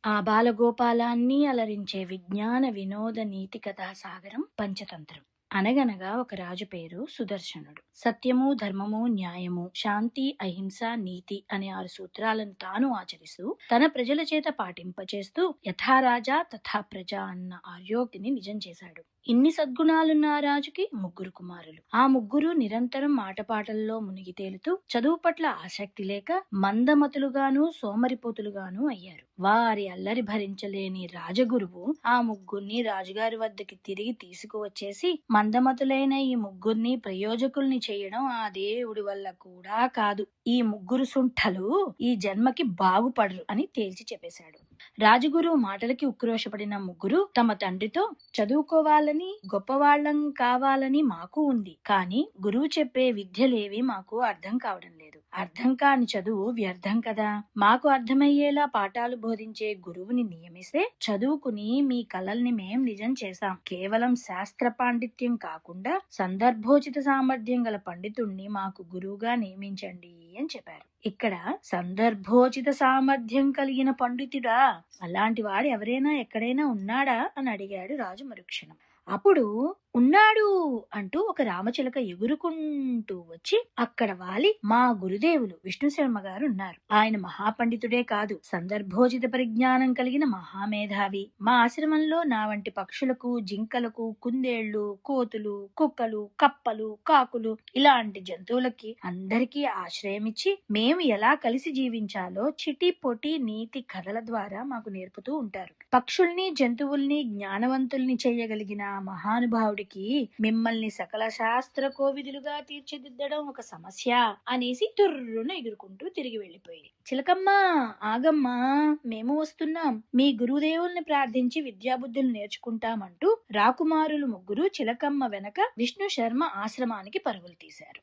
ఆ బాలగోపాలాన్ని అలరించే విజ్ఞాన వినోద నీతి కథా సాగరం పంచతంత్రం. అనగనగా ఒక రాజు పేరు సుదర్శనుడు. సత్యము, ధర్మము, న్యాయము, శాంతి, అహింస, నీతి అనే 6 సూత్రాలను తాను ఆచరిస్తూ తన ప్రజల చేత పాటింపచేస్తూ యథా రాజా తథా ప్రజ అన్న ఆర్యోక్తిని నిజం చేశాడు. ఇన్ని సద్గుణాలున్న ఆ రాజుకి 3 కుమారులు. ఆ ముగ్గురు నిరంతరం ఆటపాటల్లో మునిగి తేలుతూ చదువు పట్ల ఆసక్తి లేక మందమతులుగాను సోమరిపోతులుగాను అయ్యారు. వారి అల్లరి భరించలేని రాజగురువు ఆ ముగ్గురిని రాజుగారి వద్దకి తిరిగి తీసుకువచ్చేసి, మందమతులైన ఈ ముగ్గురిని ప్రయోజకుల్ని చేయడం ఆ దేవుడి వల్ల కూడా కాదు. ఈ ముగ్గురు సుంఠలు ఈ జన్మకి బాగుపడరు అని తేల్చి చెప్పేశాడు. రాజగురువు మాటలకి ఉక్రోషపడిన ముగ్గురు తమ తండ్రితో, చదువుకోవాలని గొప్పవాళ్లం కావాలని మాకు ఉంది, కానీ గురువు చెప్పే విద్యలేవి మాకు అర్థం కావడం లేదు. అర్థం కాని చదువు వ్యర్థం కదా. మాకు అర్థమయ్యేలా పాఠాలు బోధించే గురువుని నియమిస్తే చదువుకుని మీ కలల్ని మేం నిజం చేశాం. కేవలం శాస్త్ర పాండిత్యం కాకుండా సందర్భోచిత సామర్థ్యం గల పండితుణ్ణి మాకు గురువుగా నియమించండి అని చెప్పారు. ఇక్కడ సందర్భోచిత సామర్థ్యం కలిగిన పండితుడా, అలాంటి వాడు ఎవరైనా ఎక్కడైనా ఉన్నాడా అని అడిగాడు రాజు మరుక్షణం. అప్పుడు ఉన్నాడు అంటూ ఒక రామచిలక ఎగురుకుంటూ వచ్చి అక్కడ వాలి, మా గురుదేవులు విష్ణు శర్మ గారు ఉన్నారు. ఆయన మహాపండితుడే కాదు, సందర్భోచిత పరిజ్ఞానం కలిగిన మహామేధావి. మా ఆశ్రమంలో నా వంటి పక్షులకు, జింకలకు, కుందేళ్లు, కోతులు, కుక్కలు, కప్పలు, కాకులు ఇలాంటి జంతువులకి అందరికీ ఆశ్రయమిచ్చి మేము ఎలా కలిసి జీవించాలో చిటి పొటి నీతి కథల ద్వారా మాకు నేర్పుతూ ఉంటారు. పక్షుల్ని, జంతువుల్ని జ్ఞానవంతుల్ని చేయగలిగిన మహానుభావుడికి మిమ్మల్ని సకల శాస్త్ర కోవిదులుగా తీర్చిదిద్దడం ఒక సమస్య అనేసి తుర్రున ఎగురుకుంటూ తిరిగి వెళ్ళిపోయింది. చిలకమ్మా, ఆగమ్మా, మేము వస్తున్నాం. మీ గురుదేవుల్ని ప్రార్థించి విద్యాబుద్ధులు నేర్చుకుంటామంటూ రాకుమారులు 3 చిలకమ్మ వెనక విష్ణు శర్మ ఆశ్రమానికి పరుగులు తీశారు.